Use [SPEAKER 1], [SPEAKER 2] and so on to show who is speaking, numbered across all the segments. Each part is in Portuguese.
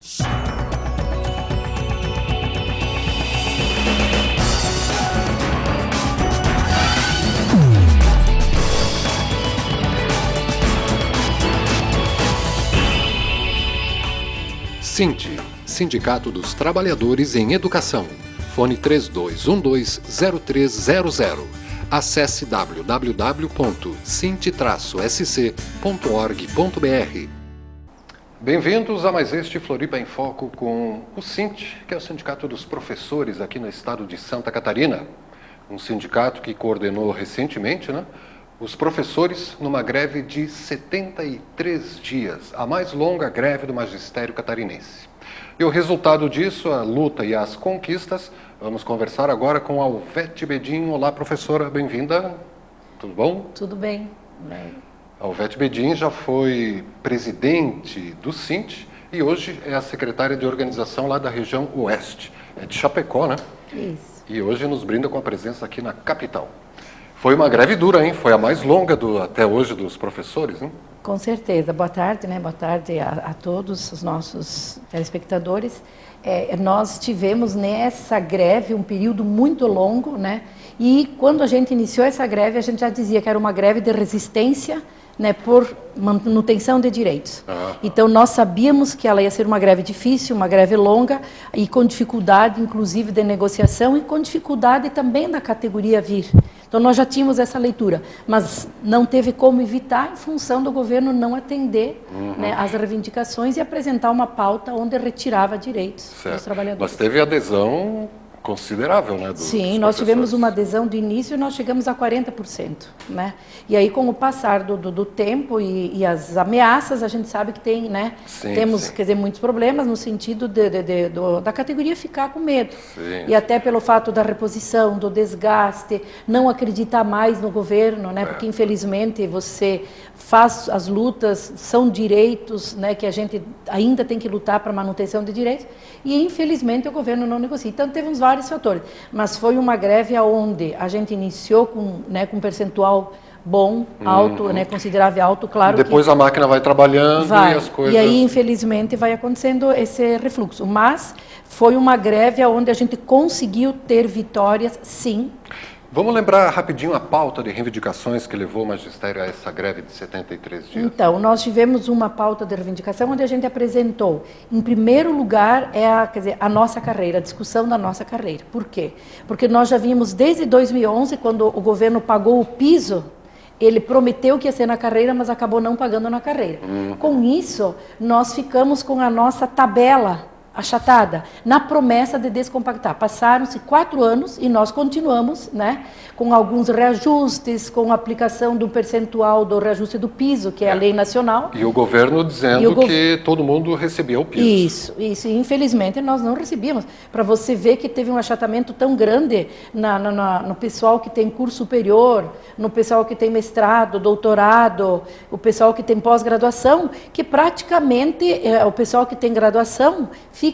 [SPEAKER 1] SINT, Sindicato dos Trabalhadores em Educação. Fone 3212-0300. Acesse www.sint-sc.org.br. Bem-vindos a mais este Floripa em Foco com o SINT, que é o Sindicato dos Professores aqui no estado de Santa Catarina. Um sindicato que coordenou recentemente, os professores numa greve de 73 dias, a mais longa greve do magistério catarinense. E o resultado disso, a luta e as conquistas, vamos conversar agora com a Alvete Bedin. Olá, professora, bem-vinda. Tudo bom?
[SPEAKER 2] Tudo bem.
[SPEAKER 1] A Alvete Bedin já foi presidente do SINT e hoje é a secretária de organização lá da região Oeste, de Chapecó, né?
[SPEAKER 2] Isso.
[SPEAKER 1] E hoje nos brinda com a presença aqui na capital. Foi uma greve dura, hein? Foi a mais longa até hoje dos professores, hein?
[SPEAKER 2] Com certeza. Boa tarde, né? Boa tarde a todos os nossos telespectadores. Nós tivemos nessa greve um período muito longo, né? E quando a gente iniciou essa greve, a gente já dizia que era uma greve de resistência, né, por manutenção de direitos. Então nós sabíamos que ela ia ser uma greve difícil, uma greve longa e com dificuldade inclusive de negociação e com dificuldade também da categoria vir. Então nós já tínhamos essa leitura, mas não teve como evitar em função do governo não atender né, as reivindicações e apresentar uma pauta onde retirava direitos dos trabalhadores.
[SPEAKER 1] Mas teve adesão considerável, né?
[SPEAKER 2] Sim, nós tivemos uma adesão de início e nós chegamos a 40%, né? E aí com o passar do tempo e as ameaças, a gente sabe que tem, né? Temos, quer dizer, muitos problemas no sentido da categoria ficar com medo. E até pelo fato da reposição, do desgaste, não acreditar mais no governo, né? Porque infelizmente você faz as lutas, são direitos, né? Que a gente ainda tem que lutar para a manutenção de direitos e infelizmente o governo não negocia. Então teve vários fatores, mas foi uma greve onde a gente iniciou com um percentual bom, alto, né, considerável alto, claro.
[SPEAKER 1] Depois a máquina vai trabalhando e as coisas...
[SPEAKER 2] E aí, infelizmente, vai acontecendo esse refluxo. Mas foi uma greve onde a gente conseguiu ter vitórias, sim.
[SPEAKER 1] Vamos lembrar rapidinho a pauta de reivindicações que levou o magistério a essa greve de 73 dias.
[SPEAKER 2] Então, nós tivemos uma pauta de reivindicação onde a gente apresentou, em primeiro lugar, a nossa carreira, a discussão da nossa carreira. Por quê? Porque nós já vimos desde 2011, quando o governo pagou o piso, ele prometeu que ia ser na carreira, mas acabou não pagando na carreira. Com isso, nós ficamos com a nossa tabela achatada, na promessa de descompactar. Passaram-se 4 anos e nós continuamos, né, com alguns reajustes, com a aplicação do percentual do reajuste do piso, que é a lei nacional.
[SPEAKER 1] E o governo dizendo que todo mundo recebia o piso.
[SPEAKER 2] Isso. E infelizmente nós não recebíamos. Para você ver que teve um achatamento tão grande no pessoal que tem curso superior, no pessoal que tem mestrado, doutorado, o pessoal que tem pós-graduação, que praticamente o pessoal que tem graduação fica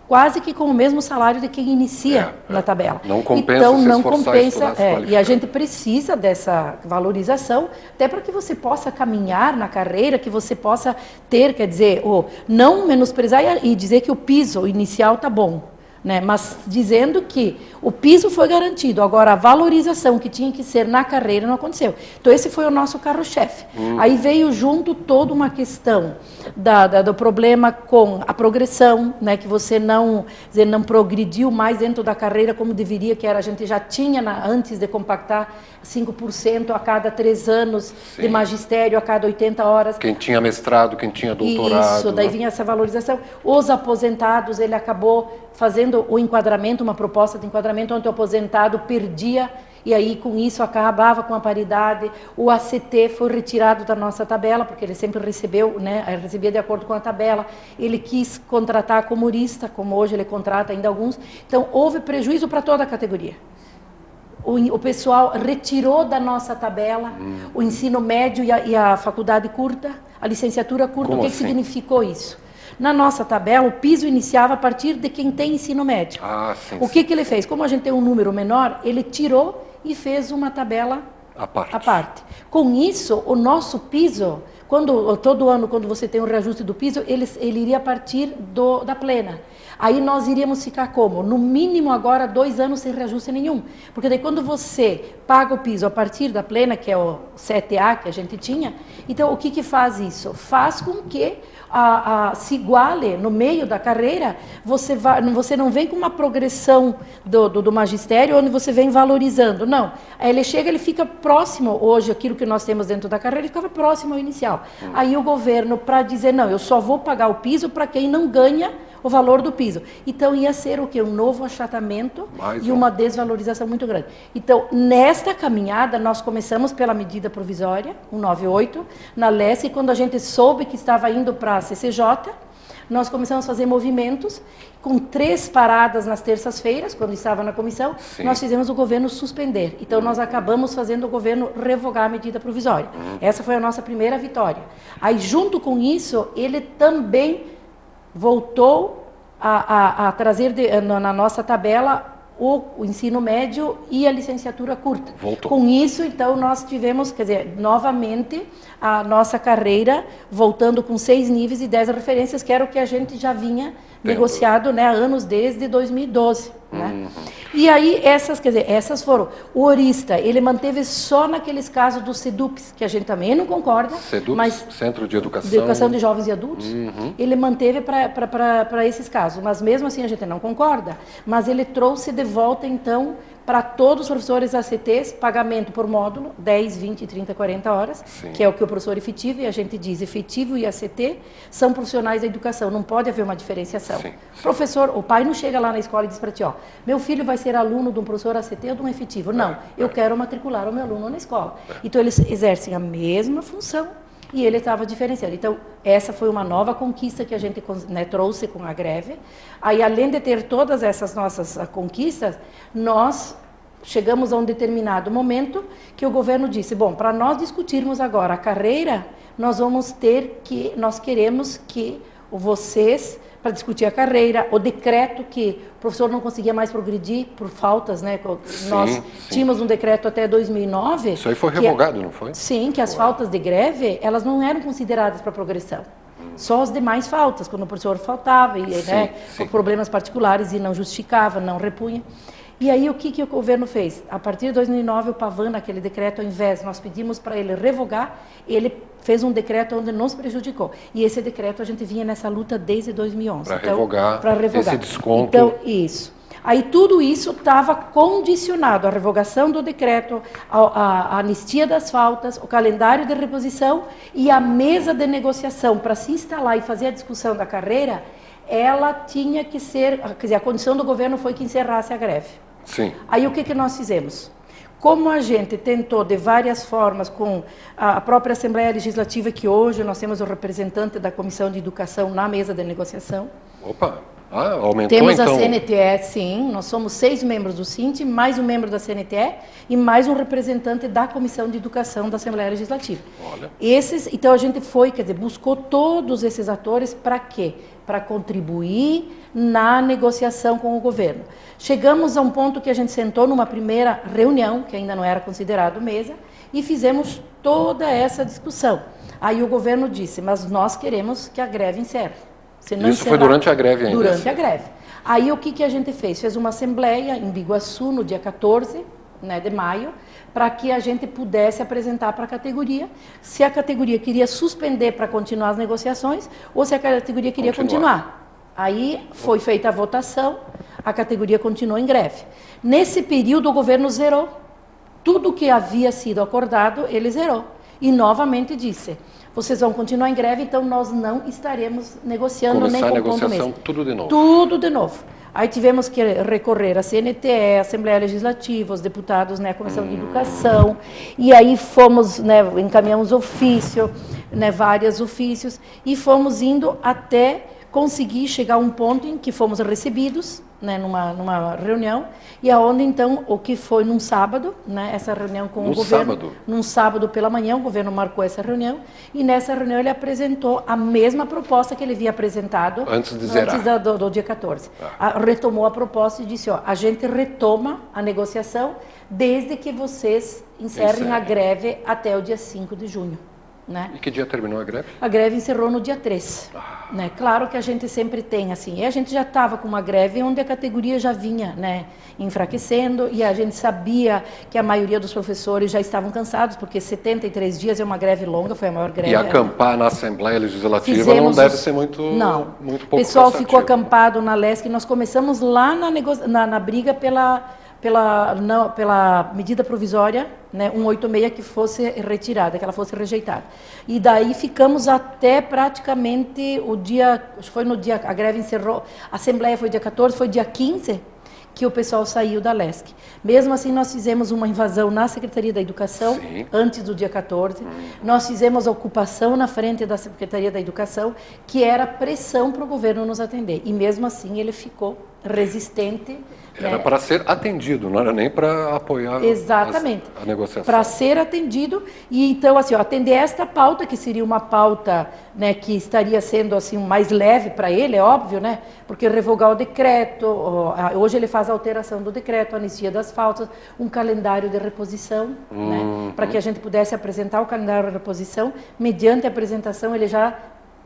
[SPEAKER 2] quase que com o mesmo salário de quem inicia na tabela.
[SPEAKER 1] Não compensa
[SPEAKER 2] então,
[SPEAKER 1] se
[SPEAKER 2] não
[SPEAKER 1] esforçar,
[SPEAKER 2] compensa, e a gente precisa dessa valorização, até para que você possa caminhar na carreira, que você possa ter, quer dizer, não menosprezar e dizer que o piso inicial está bom, né? Mas dizendo que o piso foi garantido, agora a valorização que tinha que ser na carreira não aconteceu. Então esse foi o nosso carro-chefe. Aí veio junto toda uma questão do problema com a progressão, né? Que você não progrediu mais dentro da carreira como deveria, que era, a gente já tinha antes de compactar 5% a cada 3 anos de magistério, a cada 80 horas.
[SPEAKER 1] Quem tinha mestrado, quem tinha doutorado.
[SPEAKER 2] Isso, daí vinha essa valorização. Os aposentados, ele acabou fazendo o enquadramento, uma proposta de enquadramento onde o aposentado perdia e aí com isso acabava com a paridade. O ACT foi retirado da nossa tabela, porque ele sempre recebeu, né, recebia de acordo com a tabela. Ele quis contratar como humorista, como hoje ele contrata ainda alguns. Então houve prejuízo para toda a categoria. O pessoal retirou da nossa tabela o ensino médio e a faculdade curta, a licenciatura curta.
[SPEAKER 1] Como
[SPEAKER 2] o que
[SPEAKER 1] assim?
[SPEAKER 2] Significou isso? Na nossa tabela, o piso iniciava a partir de quem tem ensino médio. O que ele fez? Como a gente tem um número menor, ele tirou e fez uma tabela à parte. Com isso, o nosso piso todo ano, quando você tem um reajuste do piso, ele iria partir da plena. Aí nós iríamos ficar como? No mínimo agora 2 anos sem reajuste nenhum. Porque daí quando você paga o piso a partir da plena, que é o 7A que a gente tinha, então o que faz isso? Faz com que se iguale no meio da carreira, você não vem com uma progressão do magistério onde você vem valorizando, não. Aí ele fica próximo, hoje aquilo que nós temos dentro da carreira, ele ficava próximo ao inicial. Aí o governo, para dizer, não, eu só vou pagar o piso para quem não ganha o valor do piso. Então ia ser o quê? Um novo achatamento e uma desvalorização muito grande. Então, nesta caminhada, nós começamos pela medida provisória, 198, na LESC, e quando a gente soube que estava indo para a CCJ, nós começamos a fazer movimentos, com 3 paradas nas terças-feiras, quando estava na comissão, nós fizemos o governo suspender. Então, nós acabamos fazendo o governo revogar a medida provisória. Essa foi a nossa primeira vitória. Aí, junto com isso, ele também voltou a trazer na nossa tabela o ensino médio e a licenciatura curta.
[SPEAKER 1] Voltou.
[SPEAKER 2] Com isso, então, nós tivemos, quer dizer, novamente, a nossa carreira voltando com 6 níveis e 10 referências, que era o que a gente já vinha negociado, né, há anos, desde 2012. Né? E aí, essas foram. O Orista, ele manteve só naqueles casos dos CEDUPs, que a gente também não concorda.
[SPEAKER 1] CEDUPs,
[SPEAKER 2] mas
[SPEAKER 1] Centro de Educação.
[SPEAKER 2] De Educação de Jovens e Adultos. Ele manteve para esses casos. Mas mesmo assim a gente não concorda. Mas ele trouxe de volta, então, para todos os professores ACTs, pagamento por módulo, 10, 20, 30, 40 horas, que é o que o professor efetivo, e a gente diz, efetivo e ACT são profissionais da educação, não pode haver uma diferenciação. Professor, o pai não chega lá na escola e diz para ti, ó, meu filho vai ser aluno de um professor ACT ou de um efetivo. Não, eu quero matricular o meu aluno na escola. Então, eles exercem a mesma função e ele estava diferenciado. Então, essa foi uma nova conquista que a gente, né, trouxe com a greve. Aí, além de ter todas essas nossas conquistas, nós chegamos a um determinado momento que o governo disse, bom, para nós discutirmos agora a carreira, nós queremos que vocês, para discutir a carreira, o decreto que o professor não conseguia mais progredir por faltas, né? Nós tínhamos um decreto até 2009... Isso
[SPEAKER 1] aí foi revogado, não foi?
[SPEAKER 2] Sim, que as faltas de greve, elas não eram consideradas para progressão. Só as demais faltas, quando o professor faltava, por problemas particulares e não justificava, não repunha. E aí, o que o governo fez? A partir de 2009, o Pavan, naquele decreto, ao invés, nós pedimos para ele revogar, ele fez um decreto onde nos prejudicou. E esse decreto, a gente vinha nessa luta desde 2011.
[SPEAKER 1] Para revogar esse desconto.
[SPEAKER 2] Então, isso. Aí, tudo isso estava condicionado à revogação do decreto, à anistia das faltas, o calendário de reposição e a mesa de negociação para se instalar e fazer a discussão da carreira, ela tinha que ser, quer dizer, a condição do governo foi que encerrasse a greve.
[SPEAKER 1] Sim.
[SPEAKER 2] Aí o que nós fizemos? Como a gente tentou de várias formas com a própria Assembleia Legislativa, que hoje nós temos o representante da Comissão de Educação na mesa de negociação.
[SPEAKER 1] Opa, aumentou
[SPEAKER 2] temos
[SPEAKER 1] então?
[SPEAKER 2] Temos a CNTE, sim, nós somos 6 membros do CINT, mais um membro da CNTE e mais um representante da Comissão de Educação da Assembleia Legislativa.
[SPEAKER 1] Olha.
[SPEAKER 2] Então a gente foi, quer dizer, buscou todos esses atores para quê? Para contribuir na negociação com o governo. Chegamos a um ponto que a gente sentou numa primeira reunião, que ainda não era considerado mesa, e fizemos toda essa discussão. Aí o governo disse, mas nós queremos que a greve encerre.
[SPEAKER 1] Isso foi durante a greve ainda?
[SPEAKER 2] Durante a greve. Aí o que a gente fez? Fez uma assembleia em Biguaçu, no dia 14, né, de maio, para que a gente pudesse apresentar para a categoria se a categoria queria suspender para continuar as negociações ou se a categoria queria continuar. Aí foi feita a votação, a categoria continuou em greve. Nesse período o governo zerou. Tudo que havia sido acordado, ele zerou. E novamente disse, vocês vão continuar em greve, então nós não estaremos negociando nem compondo mesa.
[SPEAKER 1] Tudo de novo.
[SPEAKER 2] Tudo de novo. Aí tivemos que recorrer à CNTE, à Assembleia Legislativa, os deputados, né, à Comissão de Educação, e aí fomos, né, encaminhamos ofício, né, vários ofícios, e fomos indo até conseguir chegar a um ponto em que fomos recebidos, né, numa reunião, e aonde então, o que foi num sábado, né, essa reunião com o governo, num sábado pela manhã, o governo marcou essa reunião, e nessa reunião ele apresentou a mesma proposta que ele havia apresentado antes do dia 14. Retomou a proposta e disse, ó, a gente retoma a negociação desde que vocês encerrem a greve até o dia 5 de junho. Né?
[SPEAKER 1] E que dia terminou a greve?
[SPEAKER 2] A greve encerrou no dia 3. Né? Claro que a gente sempre tem, assim, e a gente já estava com uma greve onde a categoria já vinha, né, enfraquecendo, e a gente sabia que a maioria dos professores já estavam cansados, porque 73 dias é uma greve longa, foi a maior greve.
[SPEAKER 1] E acampar na Assembleia Legislativa não deve ser muito pouco.
[SPEAKER 2] O pessoal
[SPEAKER 1] cansativo.
[SPEAKER 2] Ficou acampado na LESC, nós começamos lá na briga pela medida provisória, né, 186, que fosse retirada, que ela fosse rejeitada. E daí ficamos até praticamente o dia, acho que foi no dia, a greve encerrou, a Assembleia foi dia 14, foi dia 15 que o pessoal saiu da LESC. Mesmo assim, nós fizemos uma invasão na Secretaria da Educação, Sim. antes do dia 14. Nós fizemos a ocupação na frente da Secretaria da Educação, que era pressão para o governo nos atender. E mesmo assim, ele ficou resistente.
[SPEAKER 1] Era para ser atendido, não era nem para apoiar
[SPEAKER 2] Exatamente.
[SPEAKER 1] A negociação.
[SPEAKER 2] Para ser atendido, e então, assim, atender esta pauta, que seria uma pauta, né, que estaria sendo assim, mais leve para ele, é óbvio, né, porque revogar o decreto, hoje ele faz a alteração do decreto, anistia das faltas, um calendário de reposição, né, para que a gente pudesse apresentar o calendário de reposição, mediante a apresentação ele já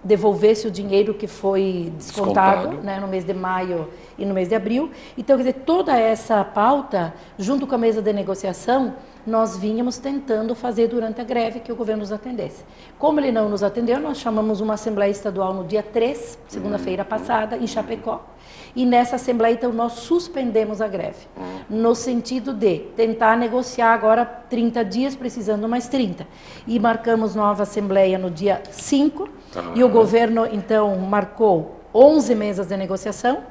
[SPEAKER 2] devolvesse o dinheiro que foi descontado. Né, no mês de maio e no mês de abril. Então, quer dizer, toda essa pauta, junto com a mesa de negociação, nós vínhamos tentando fazer durante a greve que o governo nos atendesse. Como ele não nos atendeu, nós chamamos uma Assembleia Estadual no dia 3, segunda-feira passada, em Chapecó. E nessa Assembleia, então, nós suspendemos a greve, no sentido de tentar negociar agora 30 dias, precisando mais 30. E marcamos nova Assembleia no dia 5, e o governo, então, marcou 11 mesas de negociação.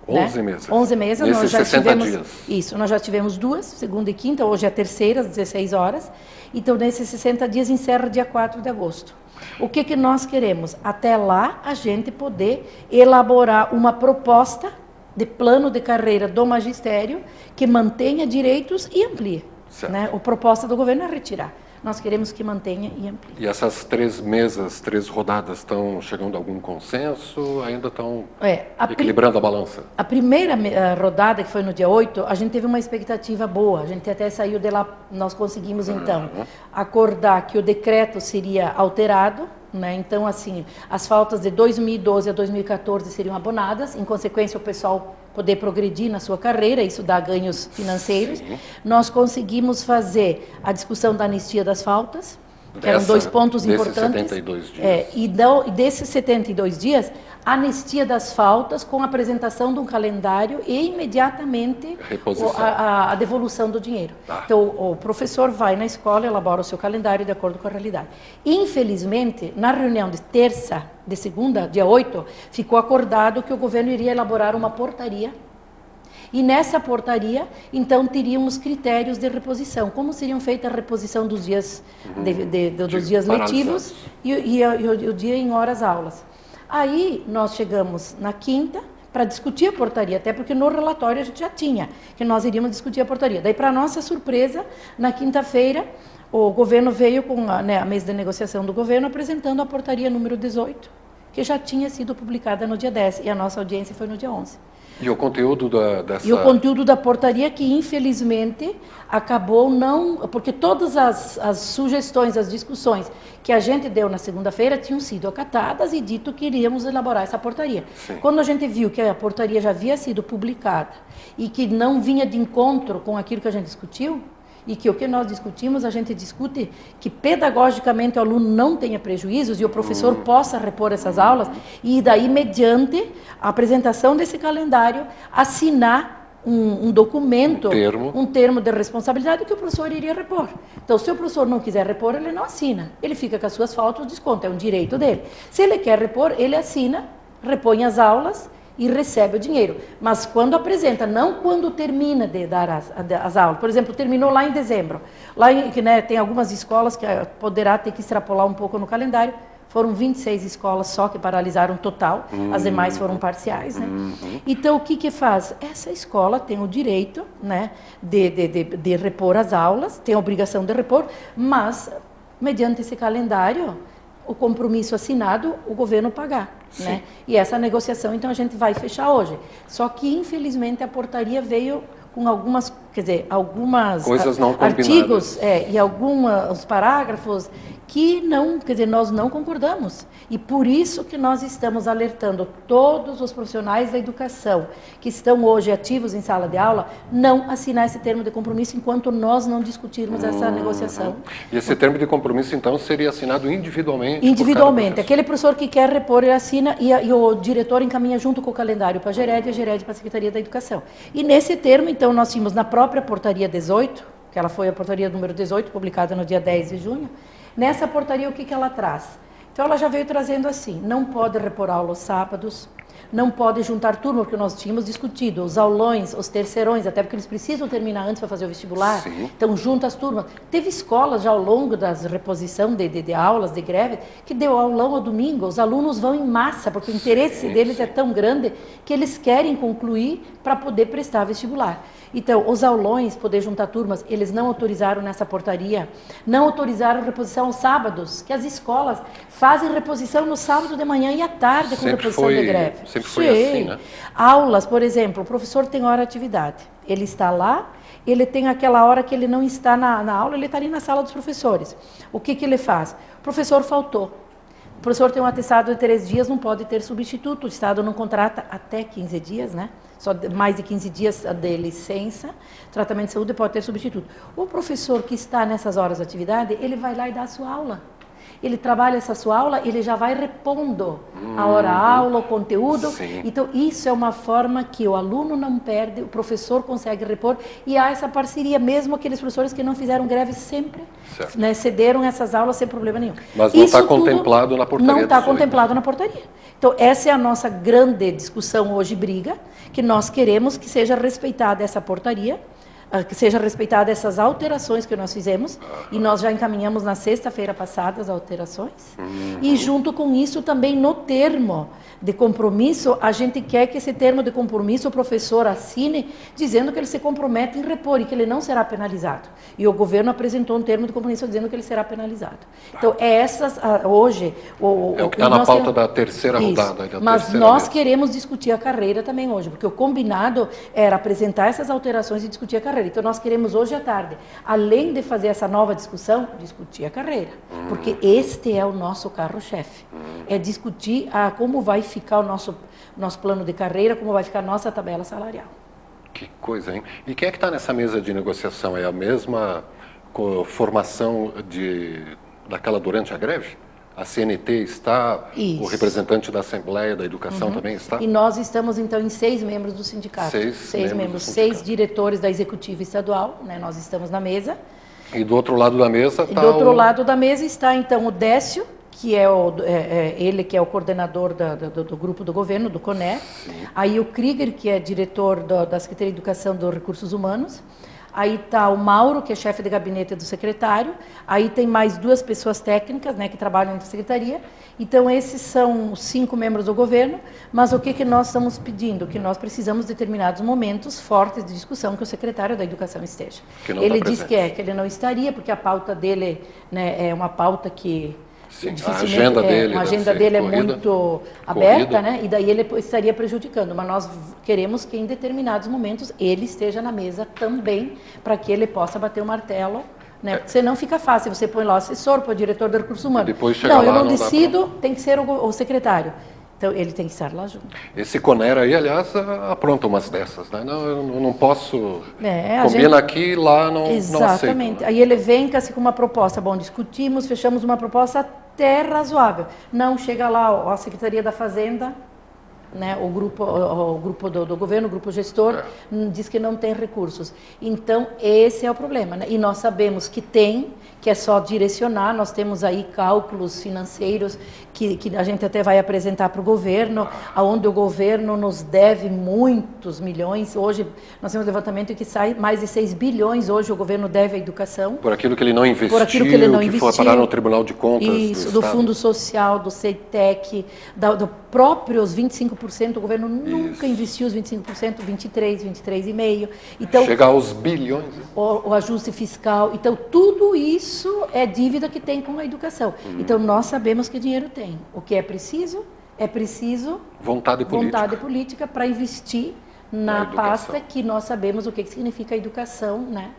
[SPEAKER 1] 11 mesas.
[SPEAKER 2] 11 mesas.
[SPEAKER 1] Nesses
[SPEAKER 2] nós já
[SPEAKER 1] 60
[SPEAKER 2] tivemos,
[SPEAKER 1] dias.
[SPEAKER 2] Isso, nós já tivemos 2, segunda e quinta, hoje é a terceira, às 16 horas. Então, nesses 60 dias, encerra dia 4 de agosto. O que nós queremos? Até lá, a gente poder elaborar uma proposta de plano de carreira do magistério que mantenha direitos e amplie. Né? A proposta do governo é retirar. Nós queremos que mantenha e amplie.
[SPEAKER 1] E essas 3 mesas, 3 rodadas, estão chegando a algum consenso? Ainda estão equilibrando a balança?
[SPEAKER 2] A primeira rodada, que foi no dia 8, a gente teve uma expectativa boa. A gente até saiu de lá, nós conseguimos, então, acordar que o decreto seria alterado. Né? Então, assim, as faltas de 2012 a 2014 seriam abonadas, em consequência, o pessoal poder progredir na sua carreira, isso dá ganhos financeiros. Sim. Nós conseguimos fazer a discussão da anistia das faltas, que eram 2 pontos importantes. 72 dias. E desses 72 dias, anistia das faltas com a apresentação de um calendário e imediatamente a devolução do dinheiro. Então, o professor vai na escola, elabora o seu calendário de acordo com a realidade. Infelizmente, na reunião de segunda, dia 8, ficou acordado que o governo iria elaborar uma portaria. E nessa portaria, então, teríamos critérios de reposição. Como seriam feitas a reposição dos dias, dos dias letivos e o dia em horas aulas. Aí, nós chegamos na quinta para discutir a portaria, até porque no relatório a gente já tinha, que nós iríamos discutir a portaria. Daí, para nossa surpresa, na quinta-feira, o governo veio com a mesa de negociação do governo apresentando a portaria número 18, que já tinha sido publicada no dia 10, e a nossa audiência foi no dia 11.
[SPEAKER 1] E o conteúdo
[SPEAKER 2] E o conteúdo da portaria que, infelizmente, acabou não... Porque todas as sugestões, as discussões que a gente deu na segunda-feira tinham sido acatadas e dito que iríamos elaborar essa portaria. Sim. Quando a gente viu que a portaria já havia sido publicada e que não vinha de encontro com aquilo que a gente discutiu, e que o que nós discutimos, a gente discute que pedagogicamente o aluno não tenha prejuízos e o professor possa repor essas aulas, e daí, mediante a apresentação desse calendário, assinar um documento, um termo de responsabilidade que o professor iria repor. Então, se o professor não quiser repor, ele não assina. Ele fica com as suas faltas, o desconto, é um direito dele. Se ele quer repor, ele assina, repõe as aulas e recebe o dinheiro. Mas quando apresenta, não quando termina de dar as aulas. Por exemplo, terminou lá em dezembro. Lá tem algumas escolas que poderá ter que extrapolar um pouco no calendário. Foram 26 escolas só que paralisaram total, as demais foram parciais. Né? Então, o que faz? Essa escola tem o direito, né, de repor as aulas, tem a obrigação de repor, mas, mediante esse calendário, o compromisso assinado, o governo pagar. Né? E essa negociação, então, a gente vai fechar hoje. Só que, infelizmente, a portaria veio com algumas, coisas não artigos e alguns parágrafos que não, quer dizer, nós não concordamos. E por isso que nós estamos alertando todos os profissionais da educação que estão hoje ativos em sala de aula, não assinar esse termo de compromisso enquanto nós não discutirmos essa negociação.
[SPEAKER 1] E esse termo de compromisso, então, seria assinado individualmente?
[SPEAKER 2] Individualmente. Aquele professor que quer repor, ele assina e o diretor encaminha junto com o calendário para a GERED e a GERED para a Secretaria da Educação. E nesse termo, então, nós tínhamos na própria portaria 18, que ela foi a portaria número 18, publicada no dia 10 de junho, nessa portaria o que ela traz? Então ela já veio trazendo assim, não pode repor aula aos sábados, não pode juntar turma, porque nós tínhamos discutido os aulões, os terceirões, até porque eles precisam terminar antes para fazer o vestibular, sim. Então junta as turmas. Teve escolas já ao longo das reposição de aulas, de greve, que deu aulão ao domingo, os alunos vão em massa, porque o interesse deles é tão grande que eles querem concluir para poder prestar vestibular. Então, os aulões, poder juntar turmas, eles não autorizaram nessa portaria, não autorizaram reposição aos sábados, que as escolas fazem reposição no sábado de manhã e à tarde com reposição de greve.
[SPEAKER 1] Sempre foi assim, né?
[SPEAKER 2] Aulas, por exemplo, o professor tem hora de atividade, ele está lá, ele tem aquela hora que ele não está na aula, ele está ali na sala dos professores. O que ele faz? O professor faltou. O professor tem um atestado de 3 dias, não pode ter substituto, o Estado não contrata até 15 dias, né? Só mais de 15 dias de licença, tratamento de saúde pode ter substituto. O professor que está nessas horas de atividade, ele vai lá e dá a sua aula. Ele trabalha essa sua aula, ele já vai repondo a hora-aula, o conteúdo. Sim. Então, isso é uma forma que o aluno não perde, o professor consegue repor, e há essa parceria, mesmo aqueles professores que não fizeram greve sempre, né, cederam essas aulas sem problema nenhum.
[SPEAKER 1] Mas não está contemplado na portaria.
[SPEAKER 2] Não está contemplado na portaria. Então, essa é a nossa grande discussão hoje, briga, que nós queremos que seja respeitada essa portaria, que seja respeitada essas alterações que nós fizemos, e nós já encaminhamos na sexta-feira passada as alterações, e junto com isso também no termo de compromisso, a gente quer que esse termo de compromisso o professor assine, dizendo que ele se compromete em repor e que ele não será penalizado. E o governo apresentou um termo de compromisso dizendo que ele será penalizado. Então, hoje...
[SPEAKER 1] É o que está na pauta da terceira rodada.
[SPEAKER 2] Mas nós queremos discutir a carreira também hoje, porque o combinado era apresentar essas alterações e discutir a carreira. Então, nós queremos hoje à tarde, além de fazer essa nova discussão, discutir a carreira. Porque este é o nosso carro-chefe. É discutir como vai ficar o nosso plano de carreira, como vai ficar a nossa tabela salarial.
[SPEAKER 1] Que coisa, hein? E quem é que está nessa mesa de negociação? É a mesma formação daquela durante a greve? A CNT está, isso. O representante da Assembleia da Educação também está?
[SPEAKER 2] E nós estamos, então, em 6 membros do sindicato. 6 membros, 6 diretores da Executiva Estadual, né? Nós estamos na mesa.
[SPEAKER 1] E do outro lado da mesa está
[SPEAKER 2] lado da mesa está, então, o Décio, que é ele que é o coordenador do grupo do governo, do CONER. Sim. Aí o Krieger, que é diretor da Secretaria de Educação dos Recursos Humanos. Aí está o Mauro, que é chefe de gabinete do secretário. Aí tem mais 2 pessoas técnicas, né, que trabalham na secretaria. Então, esses são os 5 membros do governo. Mas o que nós estamos pedindo? Que nós precisamos de determinados momentos fortes de discussão que o secretário da Educação esteja. Ele diz que ele não estaria, porque a pauta dele, né, é uma pauta que...
[SPEAKER 1] Sim, a agenda dele
[SPEAKER 2] é muito aberta, né? E daí ele estaria prejudicando. Mas nós queremos que em determinados momentos ele esteja na mesa também, para que ele possa bater o martelo, né? Porque senão fica fácil, você põe lá o assessor, põe o diretor do recurso humano. Não, eu não decido, tem que ser o secretário. Então, ele tem que estar lá junto.
[SPEAKER 1] Esse CONER aí, aliás, apronta umas dessas, né? Não, eu não posso... combina aqui, lá não aceito.
[SPEAKER 2] Exatamente. Né? Aí ele vem com uma proposta. Bom, discutimos, fechamos uma proposta até razoável. Não, chega lá a Secretaria da Fazenda, né, o grupo do governo, o grupo gestor, diz que não tem recursos. Então, esse é o problema, né? E nós sabemos que é só direcionar, nós temos aí cálculos financeiros que a gente até vai apresentar para o governo, onde o governo nos deve muitos milhões. Hoje, nós temos um levantamento que sai mais de 6 bilhões, hoje o governo deve à educação.
[SPEAKER 1] Por aquilo que ele não investiu, que foi parar no Tribunal de Contas
[SPEAKER 2] do Fundo Social, do CETEC, do próprios 25%, o governo nunca investiu os 25%, 23,5%. Então,
[SPEAKER 1] chegar aos bilhões.
[SPEAKER 2] O ajuste fiscal. Então, tudo isso é dívida que tem com a educação. Então, nós sabemos que dinheiro tem. O que é preciso
[SPEAKER 1] vontade
[SPEAKER 2] política para investir na pasta que nós sabemos o que significa a educação, né?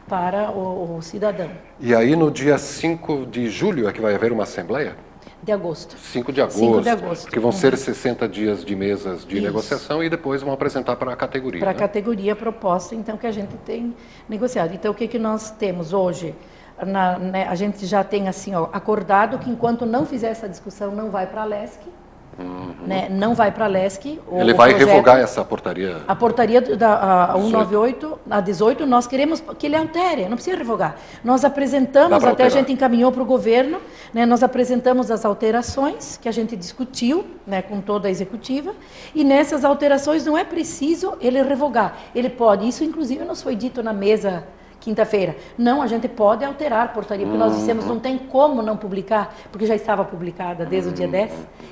[SPEAKER 2] para o cidadão.
[SPEAKER 1] E aí no dia 5 de julho é que vai haver uma assembleia?
[SPEAKER 2] De agosto.
[SPEAKER 1] 5 de agosto.
[SPEAKER 2] 5 de agosto.
[SPEAKER 1] Que vão ser 60 dias de mesas de negociação e depois vão apresentar para a categoria.
[SPEAKER 2] Para a categoria a proposta, então, que a gente tem negociado. Então, o que nós temos hoje? A gente já tem assim, acordado que enquanto não fizer essa discussão, não vai para a LESC. Não vai para a LESC.
[SPEAKER 1] Ele vai revogar essa portaria?
[SPEAKER 2] A portaria da 198, a 18, nós queremos que ele altere, não precisa revogar. Nós apresentamos, até a gente encaminhou para o governo, nós apresentamos as alterações que a gente discutiu com toda a executiva, e nessas alterações não é preciso ele revogar. Ele pode, isso inclusive nos foi dito na mesa quinta-feira. Não, a gente pode alterar a portaria, porque nós dissemos não tem como não publicar, porque já estava publicada desde o dia 10.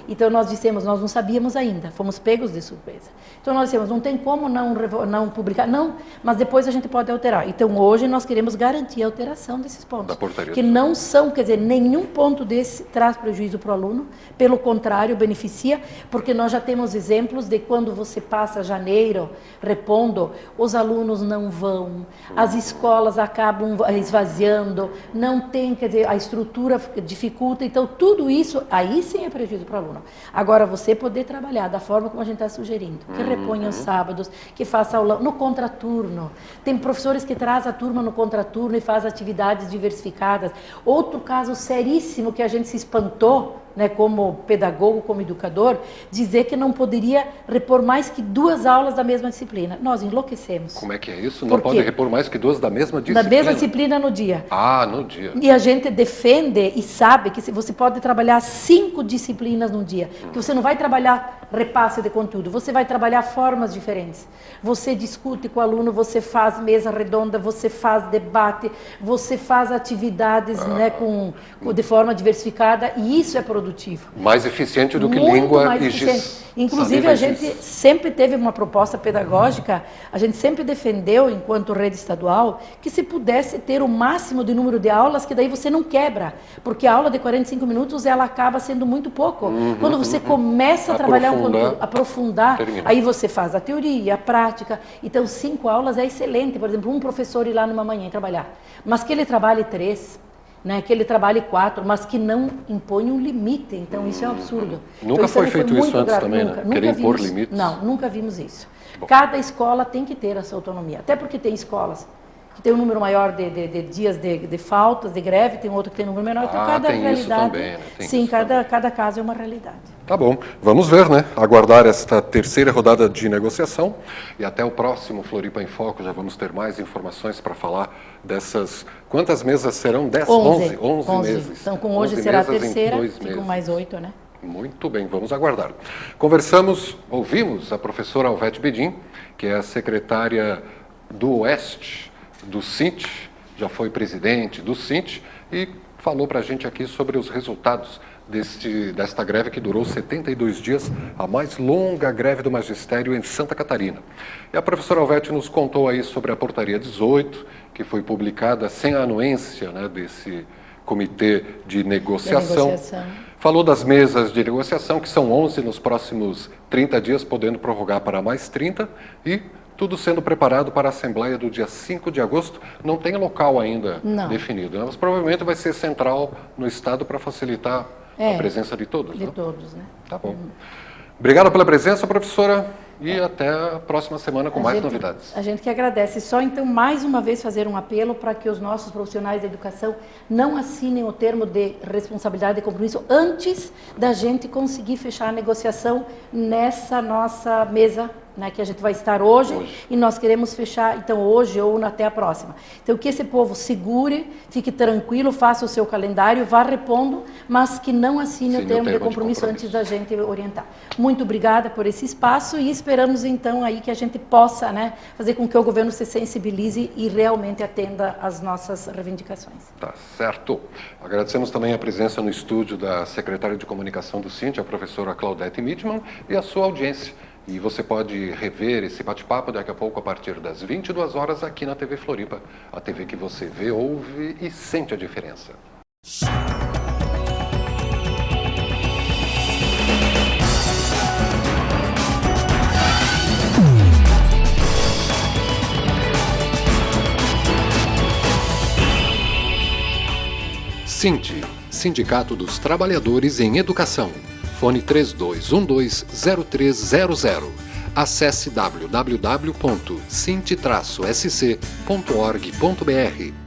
[SPEAKER 2] Então nós dissemos, nós não sabíamos ainda, fomos pegos de surpresa. Então nós dissemos, não tem como não publicar, não, mas depois a gente pode alterar. Então hoje nós queremos garantir a alteração desses pontos.
[SPEAKER 1] Da portaria.
[SPEAKER 2] Que não são, quer dizer, nenhum ponto desse traz prejuízo para o aluno, pelo contrário, beneficia, porque nós já temos exemplos de quando você passa janeiro repondo, os alunos não vão, as escolas acabam esvaziando, não tem, quer dizer, a estrutura dificulta, então tudo isso, aí sim é prejuízo para o aluno. Agora, você poder trabalhar da forma como a gente está sugerindo, que reponha os sábados, que faça aula no contraturno, tem professores que trazem a turma no contraturno e faz atividades diversificadas. Outro caso seríssimo que a gente se espantou, como pedagogo, como educador, dizer que não poderia repor mais que 2 aulas da mesma disciplina. Nós enlouquecemos.
[SPEAKER 1] Como é que é isso? Não pode repor mais que 2 da mesma disciplina?
[SPEAKER 2] Da mesma disciplina no dia.
[SPEAKER 1] Ah, no dia.
[SPEAKER 2] E a gente defende e sabe que você pode trabalhar 5 disciplinas no dia. Que você não vai trabalhar repasse de conteúdo, você vai trabalhar formas diferentes. Você discute com o aluno, você faz mesa redonda, você faz debate, você faz atividades de forma diversificada, e isso é produtivo.
[SPEAKER 1] Mais eficiente do que
[SPEAKER 2] muito
[SPEAKER 1] língua
[SPEAKER 2] mais
[SPEAKER 1] e
[SPEAKER 2] eficiente. Inclusive, a gente sempre teve uma proposta pedagógica, a gente sempre defendeu, enquanto rede estadual, que se pudesse ter o máximo de número de aulas, que daí você não quebra, porque a aula de 45 minutos, ela acaba sendo muito pouco. Quando você começa a trabalhar um conteúdo, aprofundar, aí você faz a teoria, a prática. Então, 5 aulas é excelente. Por exemplo, um professor ir lá numa manhã e trabalhar, mas que ele trabalhe 3, que ele trabalhe 4, mas que não impõe um limite. Então, isso é um absurdo.
[SPEAKER 1] Nunca
[SPEAKER 2] então,
[SPEAKER 1] foi feito isso antes também,
[SPEAKER 2] nunca
[SPEAKER 1] querer impor limites?
[SPEAKER 2] Não, nunca vimos isso. Bom. Cada escola tem que ter essa autonomia. Até porque tem escolas que tem um número maior de dias de faltas, de greve, tem outro que tem um número menor. Então, cada
[SPEAKER 1] tem
[SPEAKER 2] realidade...
[SPEAKER 1] Isso também, né?
[SPEAKER 2] Sim, cada caso é uma realidade.
[SPEAKER 1] Tá bom. Vamos ver, Aguardar esta terceira rodada de negociação. E até o próximo Floripa em Foco já vamos ter mais informações para falar dessas... Quantas mesas serão? 10? 11 meses.
[SPEAKER 2] Então, com hoje será a terceira, ficam mais 8, né?
[SPEAKER 1] Muito bem, vamos aguardar. Ouvimos a professora Alvete Bedin, que é a secretária do Oeste do Sint, já foi presidente do Sint, e falou para a gente aqui sobre os resultados desta greve que durou 72 dias, a mais longa greve do magistério em Santa Catarina. E a professora Alvete nos contou aí sobre a portaria 18, que foi publicada sem a anuência desse comitê de negociação. Falou das mesas de negociação, que são 11 nos próximos 30 dias, podendo prorrogar para mais 30, e tudo sendo preparado para a Assembleia do dia 5 de agosto. Não tem local ainda definido, mas provavelmente vai ser central no Estado para facilitar a presença de todos.
[SPEAKER 2] De todos,
[SPEAKER 1] Tá bom. Obrigado pela presença, professora, e até a próxima semana com mais novidades.
[SPEAKER 2] A gente que agradece. Só então, mais uma vez, fazer um apelo para que os nossos profissionais da educação não assinem o termo de responsabilidade e compromisso antes da gente conseguir fechar a negociação nessa nossa mesa, que a gente vai estar hoje, e nós queremos fechar, então, hoje ou até a próxima. Então, que esse povo segure, fique tranquilo, faça o seu calendário, vá repondo, mas que não assine o termo de compromisso antes da gente orientar. Muito obrigada por esse espaço e esperamos, então, aí que a gente possa fazer com que o governo se sensibilize e realmente atenda às nossas reivindicações.
[SPEAKER 1] Tá certo. Agradecemos também a presença no estúdio da secretária de Comunicação do Sint, a professora Claudete Mitman, e a sua audiência. E você pode rever esse bate-papo daqui a pouco a partir das 22 horas aqui na TV Floripa, a TV que você vê, ouve e sente a diferença. SINT, Sindicato dos Trabalhadores em Educação. Fone 3212-0300. Acesse www.sint-sc.org.br.